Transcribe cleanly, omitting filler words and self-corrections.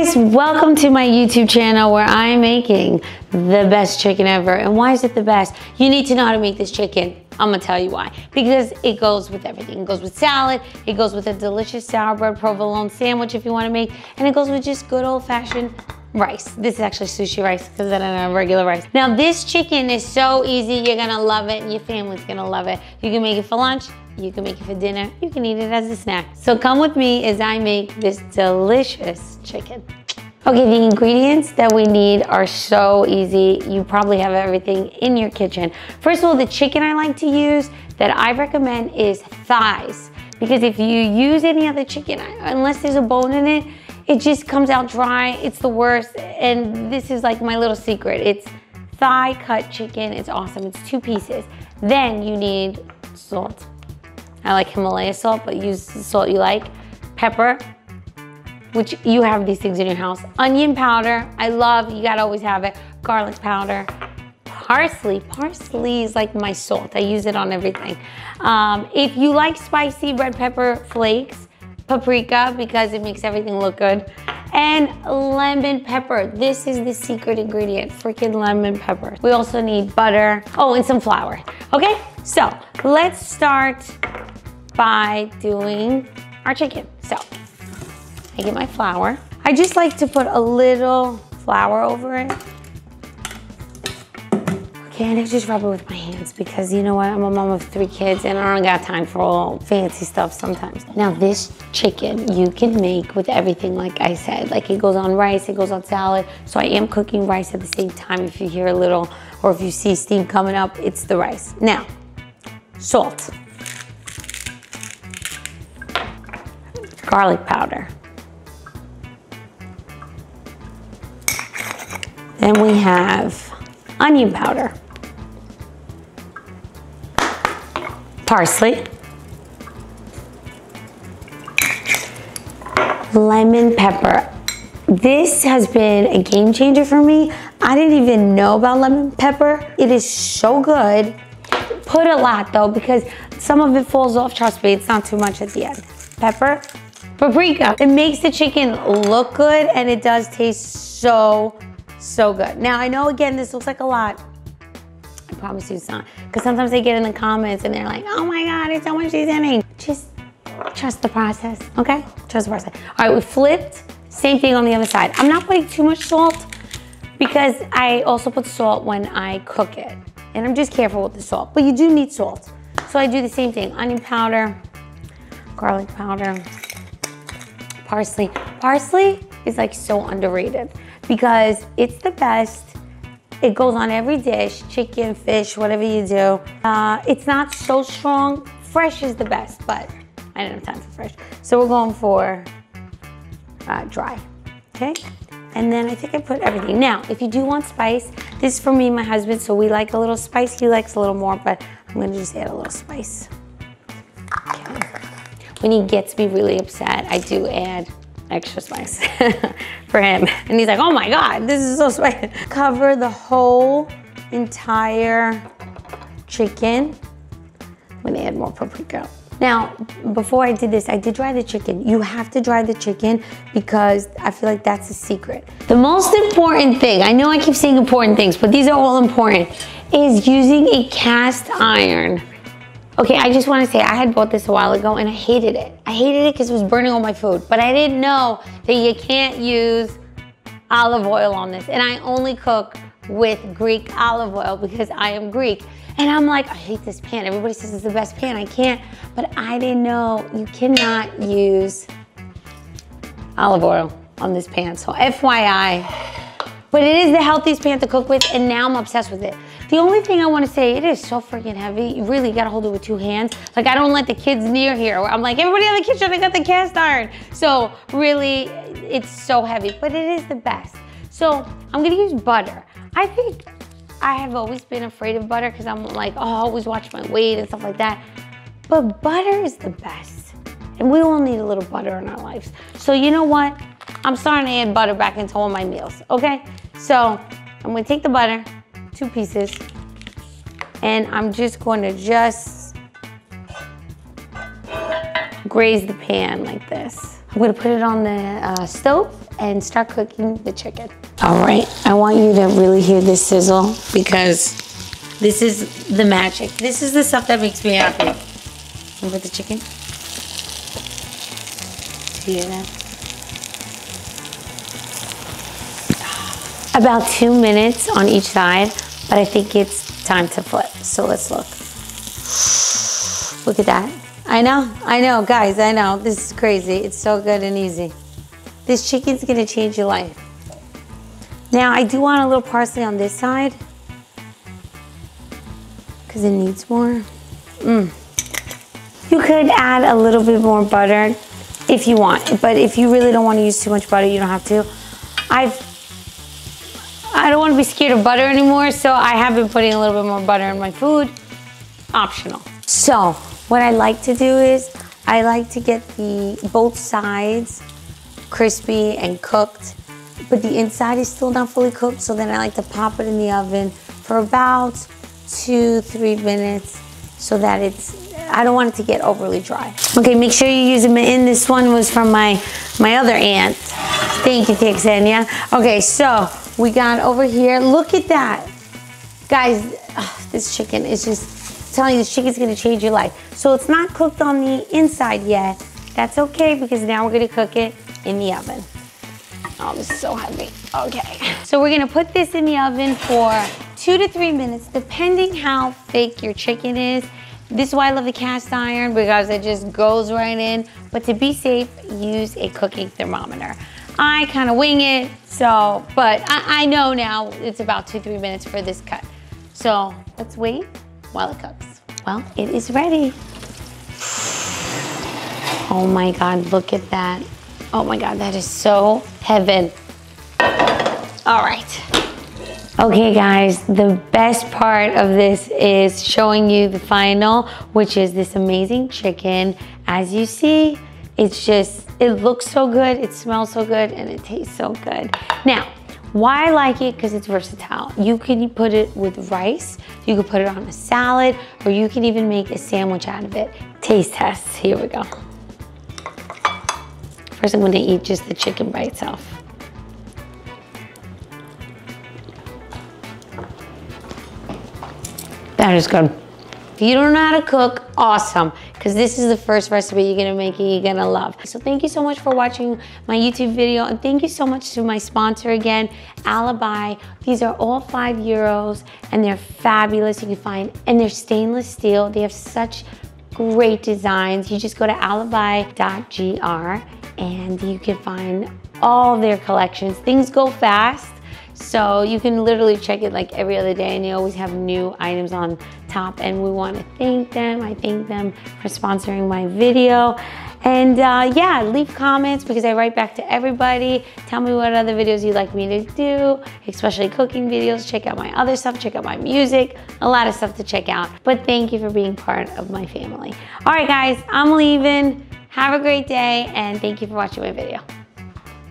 guys, welcome to my YouTube channel where I'm making the best chicken ever. And why is it the best? You need to know how to make this chicken. I'm gonna tell you why. Because it goes with everything. It goes with salad, it goes with a delicious sour bread provolone sandwich if you wanna make, and it goes with just good old-fashioned rice. This is actually sushi rice because I don't have regular rice. Now this chicken is so easy, you're gonna love it and your family's gonna love it. You can make it for lunch, you can make it for dinner, you can eat it as a snack. So come with me as I make this delicious chicken. Okay, the ingredients that we need are so easy. You probably have everything in your kitchen. First of all, the chicken I like to use that I recommend is thighs. Because if you use any other chicken, unless there's a bone in it, it just comes out dry. It's the worst. And this is like my little secret. It's thigh cut chicken. It's awesome. It's 2 pieces. Then you need salt. I like Himalaya salt, but use the salt you like. Pepper, which you have these things in your house. Onion powder, I love, you gotta always have it. Garlic powder. Parsley, parsley is like my salt. I use it on everything. If you like spicy red pepper flakes, paprika, because it makes everything look good. And lemon pepper. This is the secret ingredient, freaking lemon pepper. We also need butter. Oh, and some flour. Okay, so let's start by doing our chicken. So I get my flour. I just like to put a little flour over it. Okay, and I just rub it with my hands because you know what? I'm a mom of 3 kids and I don't got time for all fancy stuff sometimes. Now this chicken you can make with everything like I said. Like it goes on rice, it goes on salad. So I am cooking rice at the same time. If you hear a little or if you see steam coming up, it's the rice. Now, salt. Garlic powder. Then we have onion powder, parsley, lemon pepper. This has been a game changer for me. I didn't even know about lemon pepper. It is so good. Put a lot though because some of it falls off. Trust me, it's not too much at the end. Pepper, paprika. It makes the chicken look good and it does taste so good. Now I know again this looks like a lot. I promise you it's not. Because sometimes they get in the comments and they're like, oh my God, it's so much seasoning. Just trust the process, okay? Trust the process. All right, we flipped. Same thing on the other side. I'm not putting too much salt because I also put salt when I cook it. And I'm just careful with the salt, but you do need salt. So I do the same thing. Onion powder, garlic powder, parsley. Parsley is like so underrated because it's the best. It goes on every dish, chicken, fish, whatever you do. It's not so strong. Fresh is the best, but I didn't have time for fresh. So we're going for dry, okay? And then I think I put everything. Now, if you do want spice, this is for me and my husband, so we like a little spice. He likes a little more, but I'm gonna just add a little spice. Okay. When he gets me really upset, I do add extra spice for him. And he's like, oh my God, this is so spicy. Cover the whole entire chicken. I'm gonna add more paprika. Now, before I did this, I did dry the chicken. You have to dry the chicken because I feel like that's a secret. The most important thing, I know I keep saying important things, but these are all important, is using a cast iron. Okay, I just want to say I had bought this a while ago and I hated it. I hated it because it was burning all my food, but I didn't know that you can't use olive oil on this. And I only cook with Greek olive oil because I am Greek. And I'm like, I hate this pan. Everybody says it's the best pan. I can't, but I didn't know you cannot use olive oil on this pan. So FYI, but it is the healthiest pan to cook with and now I'm obsessed with it. The only thing I want to say, it is so freaking heavy. You really got to hold it with 2 hands. Like I don't let the kids near here. I'm like, everybody in the kitchen, I got the cast iron. So really, it's so heavy, but it is the best. So I'm gonna use butter. I think I have always been afraid of butter because I'm like, oh, I always watch my weight and stuff like that. But butter is the best. And we all need a little butter in our lives. So you know what? I'm starting to add butter back into all my meals, okay? So I'm gonna take the butter, 2 pieces, and I'm just going to graze the pan like this. I'm gonna put it on the stove and start cooking the chicken. All right, I want you to really hear this sizzle because this is the magic. This is the stuff that makes me happy. Look at the chicken. Do you hear that? About 2 minutes on each side, but I think it's time to flip. So let's look. Look at that. I know, guys, I know. This is crazy. It's so good and easy. This chicken's gonna change your life. Now, I do want a little parsley on this side because it needs more. You could add a little bit more butter if you want, but if you really don't want to use too much butter, you don't have to. I don't want to be scared of butter anymore, so I have been putting a little bit more butter in my food. Optional. So what I like to do is I like to get both sides crispy and cooked, but the inside is still not fully cooked, so then I like to pop it in the oven for about 2-3 minutes so that I don't want it to get overly dry. Okay, make sure you use them in. This one was from my other aunt. Thank you, Ksenia. Okay, so we got over here. Look at that. Guys, this chicken is just, I'm telling you, this chicken's gonna change your life. So it's not cooked on the inside yet. That's okay because now we're gonna cook it in the oven. Oh, this is so heavy. Okay. So we're gonna put this in the oven for 2 to 3 minutes, depending how thick your chicken is. This is why I love the cast iron, because it just goes right in. But to be safe, use a cooking thermometer. I kind of wing it, so, but I know now it's about 2-3 minutes for this cut. So let's wait while it cooks. Well, it is ready. Oh my God, look at that. Oh my God, that is so heaven. All right. Okay guys, the best part of this is showing you the final, which is this amazing chicken. As you see, it looks so good, it smells so good, and it tastes so good. Now, why I like it, because it's versatile. You can put it with rice, you can put it on a salad, or you can even make a sandwich out of it. Taste tests, here we go. First I'm gonna eat just the chicken by itself. That is good. If you don't know how to cook, awesome, because this is the first recipe you're gonna make and you're gonna love. So thank you so much for watching my YouTube video, and thank you so much to my sponsor again, Alibi. These are all €5 and they're fabulous. You can find, and they're stainless steel. They have such great designs. You just go to alibi.gr and you can find all their collections. Things go fast, so you can literally check it like every other day, and they always have new items on top, and we want to thank them. I thank them for sponsoring my video. And yeah, leave comments because I write back to everybody. Tell me what other videos you'd like me to do, especially cooking videos. Check out my other stuff, check out my music, a lot of stuff to check out. But thank you for being part of my family. All right guys, I'm leaving. Have a great day, and thank you for watching my video.